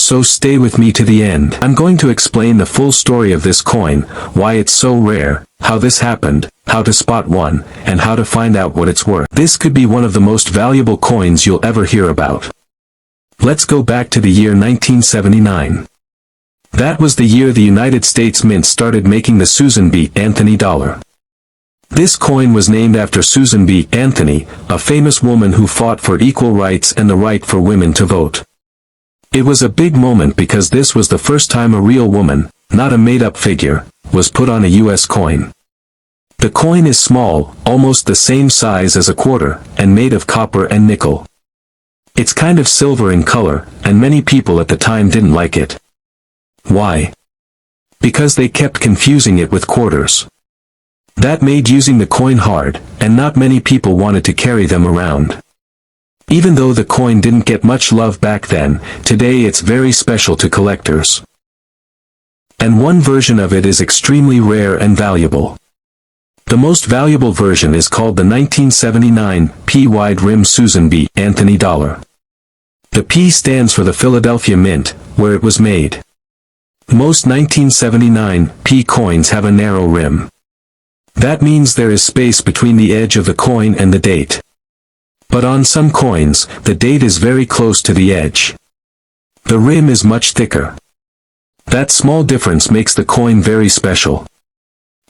so stay with me to the end. I'm going to explain the full story of this coin, why it's so rare, how this happened, how to spot one, and how to find out what it's worth. This could be one of the most valuable coins you'll ever hear about. Let's go back to the year 1979. That was the year the United States Mint started making the Susan B. Anthony dollar. This coin was named after Susan B. Anthony, a famous woman who fought for equal rights and the right for women to vote. It was a big moment because this was the first time a real woman, not a made-up figure, was put on a U.S. coin. The coin is small, almost the same size as a quarter, and made of copper and nickel. It's kind of silver in color, and many people at the time didn't like it. Why? Because they kept confusing it with quarters. That made using the coin hard, and not many people wanted to carry them around. Even though the coin didn't get much love back then, today it's very special to collectors. And one version of it is extremely rare and valuable. The most valuable version is called the 1979 P wide rim Susan B. Anthony dollar. The P stands for the Philadelphia Mint, where it was made. Most 1979 P coins have a narrow rim. That means there is space between the edge of the coin and the date. But on some coins, the date is very close to the edge. The rim is much thicker. That small difference makes the coin very special.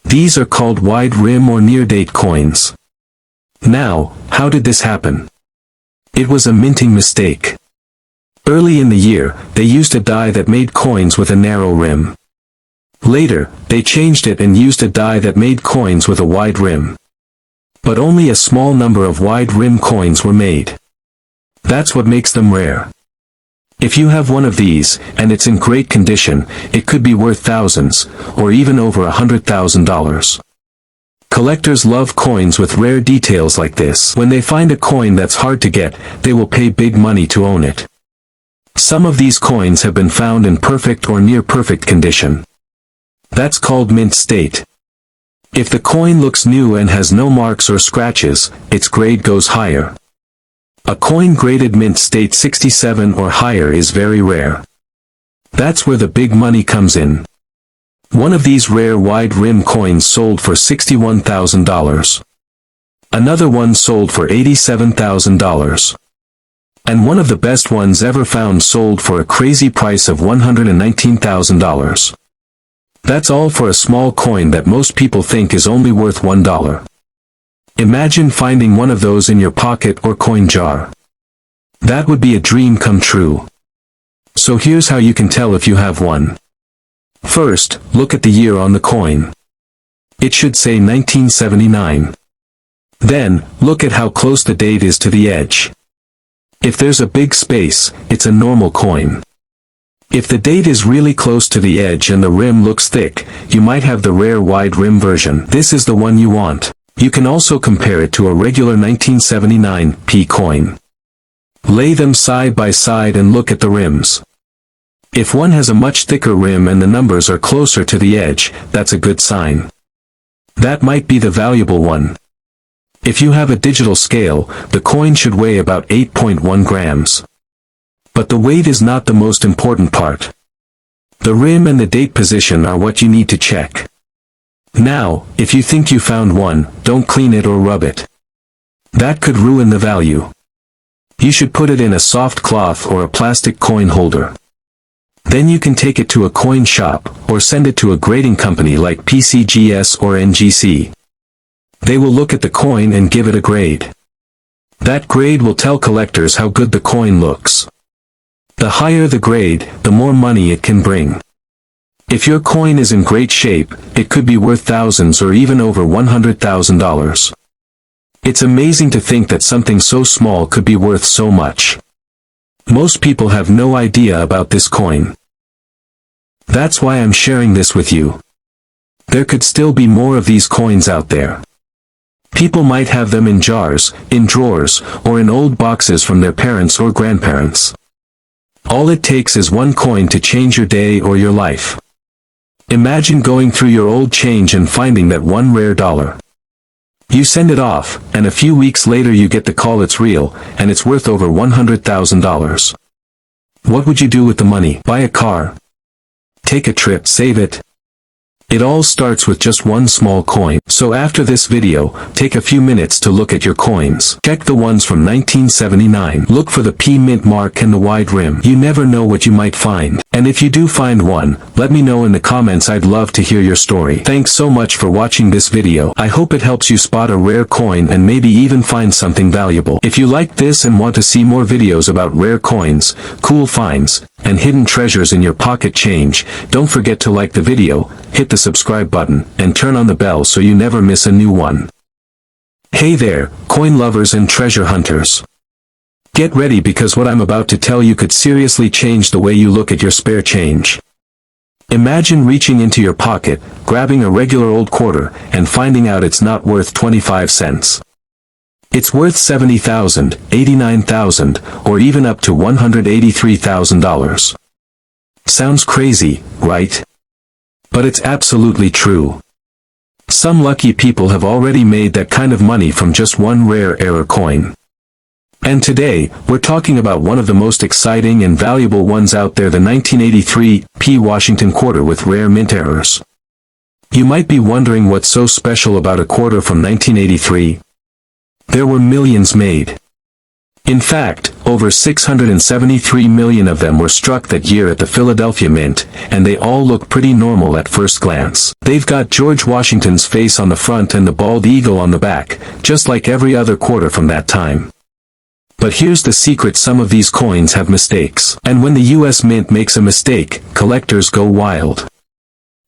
These are called wide rim or near-date coins. Now, how did this happen? It was a minting mistake. Early in the year, they used a die that made coins with a narrow rim. Later, they changed it and used a die that made coins with a wide rim. But only a small number of wide rim coins were made. That's what makes them rare. If you have one of these, and it's in great condition, it could be worth thousands, or even over $100,000. Collectors love coins with rare details like this. When they find a coin that's hard to get, they will pay big money to own it. Some of these coins have been found in perfect or near-perfect condition. That's called mint state. If the coin looks new and has no marks or scratches, its grade goes higher. A coin graded mint state 67 or higher is very rare. That's where the big money comes in. One of these rare wide rim coins sold for $61,000. Another one sold for $87,000. And one of the best ones ever found sold for a crazy price of $119,000. That's all for a small coin that most people think is only worth $1. Imagine finding one of those in your pocket or coin jar. That would be a dream come true. So here's how you can tell if you have one. First, look at the year on the coin. It should say 1979. Then, look at how close the date is to the edge. If there's a big space, it's a normal coin. If the date is really close to the edge and the rim looks thick, you might have the rare wide rim version. This is the one you want. You can also compare it to a regular 1979 P coin. Lay them side by side and look at the rims. If one has a much thicker rim and the numbers are closer to the edge, that's a good sign. That might be the valuable one. If you have a digital scale, the coin should weigh about 8.1 grams. But the weight is not the most important part. The rim and the date position are what you need to check. Now, if you think you found one, don't clean it or rub it. That could ruin the value. You should put it in a soft cloth or a plastic coin holder. Then you can take it to a coin shop, or send it to a grading company like PCGS or NGC. They will look at the coin and give it a grade. That grade will tell collectors how good the coin looks. The higher the grade, the more money it can bring. If your coin is in great shape, it could be worth thousands or even over $100,000. It's amazing to think that something so small could be worth so much. Most people have no idea about this coin. That's why I'm sharing this with you. There could still be more of these coins out there. People might have them in jars, in drawers, or in old boxes from their parents or grandparents. All it takes is one coin to change your day or your life. Imagine going through your old change and finding that one rare dollar. You send it off, and a few weeks later you get the call it's real, and it's worth over $100,000. What would you do with the money? Buy a car? Take a trip? Save it? It all starts with just one small coin. So after this video, take a few minutes to look at your coins. Check the ones from 1979. Look for the P mint mark and the wide rim. You never know what you might find. And if you do find one, let me know in the comments. I'd love to hear your story. Thanks so much for watching this video. I hope it helps you spot a rare coin and maybe even find something valuable. If you like this and want to see more videos about rare coins, cool finds, and hidden treasures in your pocket change, don't forget to like the video, hit the subscribe button, and turn on the bell so you never miss a new one. Hey there, coin lovers and treasure hunters. Get ready because what I'm about to tell you could seriously change the way you look at your spare change. Imagine reaching into your pocket, grabbing a regular old quarter, and finding out it's not worth 25 cents. It's worth $70,000, $89,000, or even up to $183,000. Sounds crazy, right? But it's absolutely true. Some lucky people have already made that kind of money from just one rare error coin. And today, we're talking about one of the most exciting and valuable ones out there, the 1983 P Washington quarter with rare mint errors. You might be wondering what's so special about a quarter from 1983. There were millions made. In fact, over 673 million of them were struck that year at the Philadelphia Mint, and they all look pretty normal at first glance. They've got George Washington's face on the front and the bald eagle on the back, just like every other quarter from that time. But here's the secret: some of these coins have mistakes. And when the US Mint makes a mistake, collectors go wild.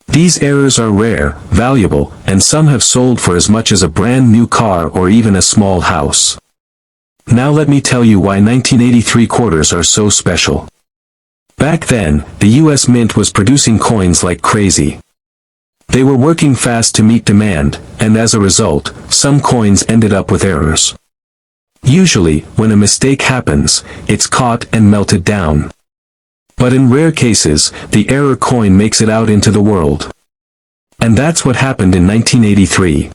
These errors are rare, valuable, and some have sold for as much as a brand new car or even a small house. Now let me tell you why 1983 quarters are so special. Back then, the US Mint was producing coins like crazy. They were working fast to meet demand, and as a result, some coins ended up with errors. Usually, when a mistake happens, it's caught and melted down. But in rare cases, the error coin makes it out into the world. And that's what happened in 1983.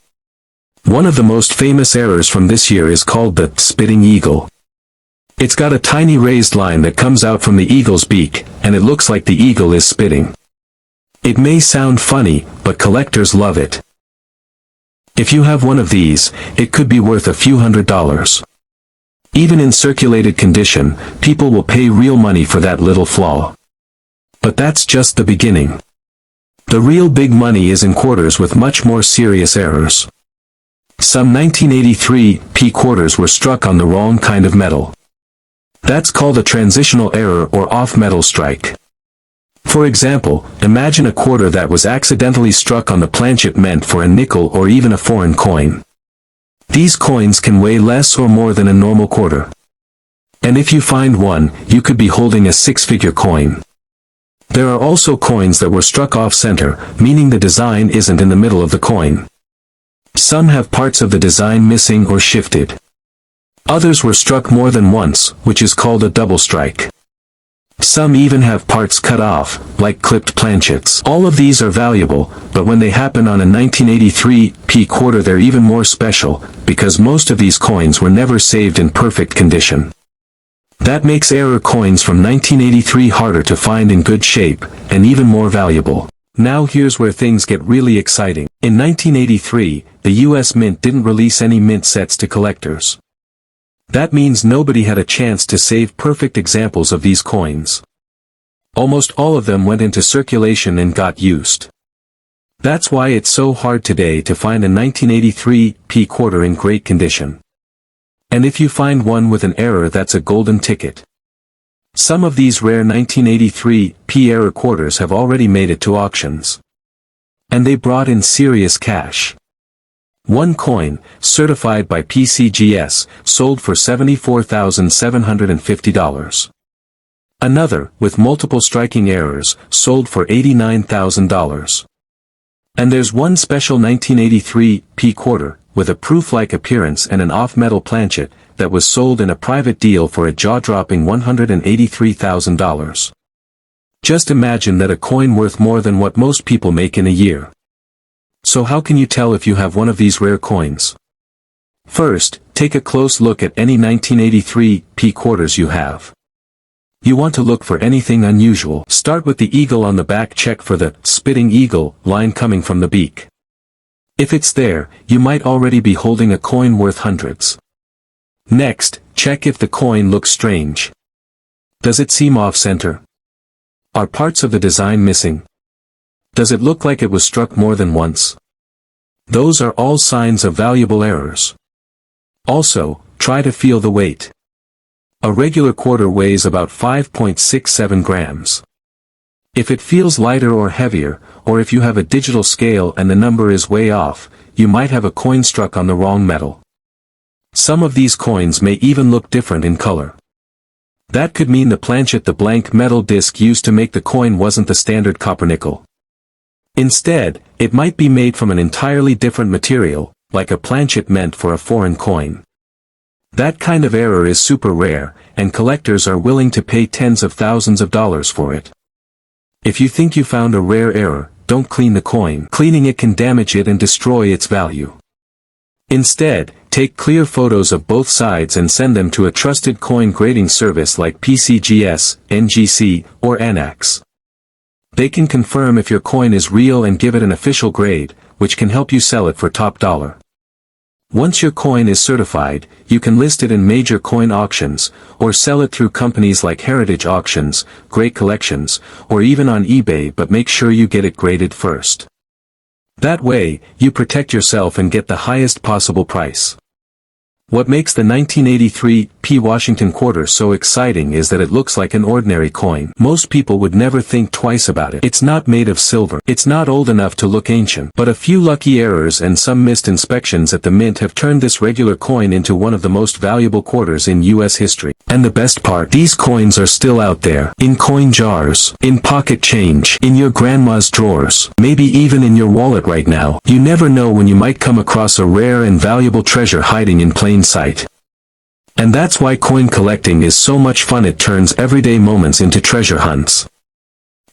One of the most famous errors from this year is called the spitting eagle. It's got a tiny raised line that comes out from the eagle's beak, and it looks like the eagle is spitting. It may sound funny, but collectors love it. If you have one of these, it could be worth a few $100s. Even in circulated condition, people will pay real money for that little flaw. But that's just the beginning. The real big money is in quarters with much more serious errors. Some 1983 P quarters were struck on the wrong kind of metal. That's called a transitional error or off-metal strike. For example, imagine a quarter that was accidentally struck on the planchet meant for a nickel or even a foreign coin. These coins can weigh less or more than a normal quarter. And if you find one, you could be holding a six-figure coin. There are also coins that were struck off-center, meaning the design isn't in the middle of the coin. Some have parts of the design missing or shifted. Others were struck more than once, which is called a double strike. Some even have parts cut off, like clipped planchets. All of these are valuable, but when they happen on a 1983 P quarter they're even more special, because most of these coins were never saved in perfect condition. That makes error coins from 1983 harder to find in good shape, and even more valuable. Now here's where things get really exciting. In 1983, the US Mint didn't release any mint sets to collectors. That means nobody had a chance to save perfect examples of these coins. Almost all of them went into circulation and got used. That's why it's so hard today to find a 1983 P quarter in great condition. And if you find one with an error, that's a golden ticket. Some of these rare 1983 P error quarters have already made it to auctions. And they brought in serious cash. One coin, certified by PCGS, sold for $74,750. Another, with multiple striking errors, sold for $89,000. And there's one special 1983 P quarter, with a proof-like appearance and an off-metal planchet, that was sold in a private deal for a jaw-dropping $183,000. Just imagine that, a coin worth more than what most people make in a year. So how can you tell if you have one of these rare coins? First, take a close look at any 1983 P quarters you have. You want to look for anything unusual. Start with the eagle on the back. Check for the spitting eagle line coming from the beak. If it's there, you might already be holding a coin worth hundreds. Next, check if the coin looks strange. Does it seem off-center? Are parts of the design missing? Does it look like it was struck more than once? Those are all signs of valuable errors. Also, try to feel the weight. A regular quarter weighs about 5.67 grams. If it feels lighter or heavier, or if you have a digital scale and the number is way off, you might have a coin struck on the wrong metal. Some of these coins may even look different in color. That could mean the planchet, the blank metal disc used to make the coin, wasn't the standard copper nickel. Instead, it might be made from an entirely different material, like a planchet meant for a foreign coin. That kind of error is super rare, and collectors are willing to pay tens of thousands of dollars for it. If you think you found a rare error, don't clean the coin. Cleaning it can damage it and destroy its value. Instead, take clear photos of both sides and send them to a trusted coin grading service like PCGS, NGC, or Anax. They can confirm if your coin is real and give it an official grade, which can help you sell it for top dollar. Once your coin is certified, you can list it in major coin auctions, or sell it through companies like Heritage Auctions, Great Collections, or even on eBay, but make sure you get it graded first. That way, you protect yourself and get the highest possible price. What makes the 1983 P. Washington quarter so exciting is that it looks like an ordinary coin. Most people would never think twice about it. It's not made of silver. It's not old enough to look ancient. But a few lucky errors and some missed inspections at the mint have turned this regular coin into one of the most valuable quarters in U.S. history. And the best part, these coins are still out there. In coin jars, in pocket change, in your grandma's drawers, maybe even in your wallet right now. You never know when you might come across a rare and valuable treasure hiding in plain sight. And that's why coin collecting is so much fun. It turns everyday moments into treasure hunts.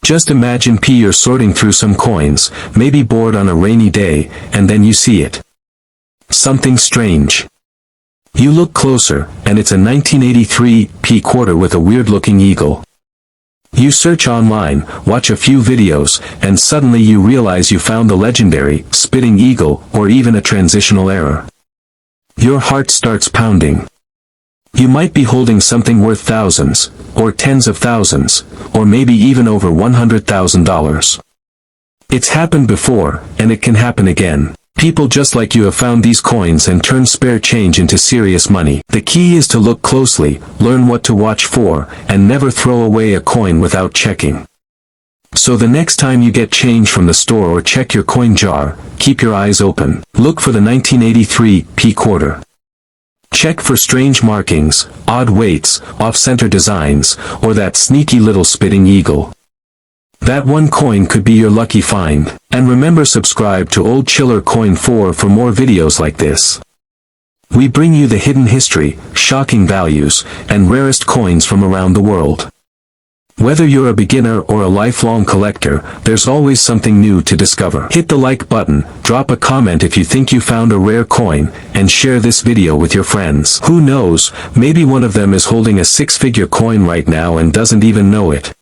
Just imagine you're sorting through some coins, maybe bored on a rainy day, and then you see it. Something strange. You look closer, and it's a 1983 P quarter with a weird-looking eagle. You search online, watch a few videos, and suddenly you realize you found the legendary spitting eagle, or even a transitional error. Your heart starts pounding. You might be holding something worth thousands, or tens of thousands, or maybe even over $100,000. It's happened before, and it can happen again. People just like you have found these coins and turned spare change into serious money. The key is to look closely, learn what to watch for, and never throw away a coin without checking. So the next time you get change from the store or check your coin jar, keep your eyes open. Look for the 1983 P quarter. Check for strange markings, odd weights, off-center designs, or that sneaky little spitting eagle. That one coin could be your lucky find. And remember, subscribe to Old Chiller Coin 4 for more videos like this. We bring you the hidden history, shocking values, and rarest coins from around the world. Whether you're a beginner or a lifelong collector, there's always something new to discover. Hit the like button, drop a comment if you think you found a rare coin, and share this video with your friends. Who knows, maybe one of them is holding a six-figure coin right now and doesn't even know it.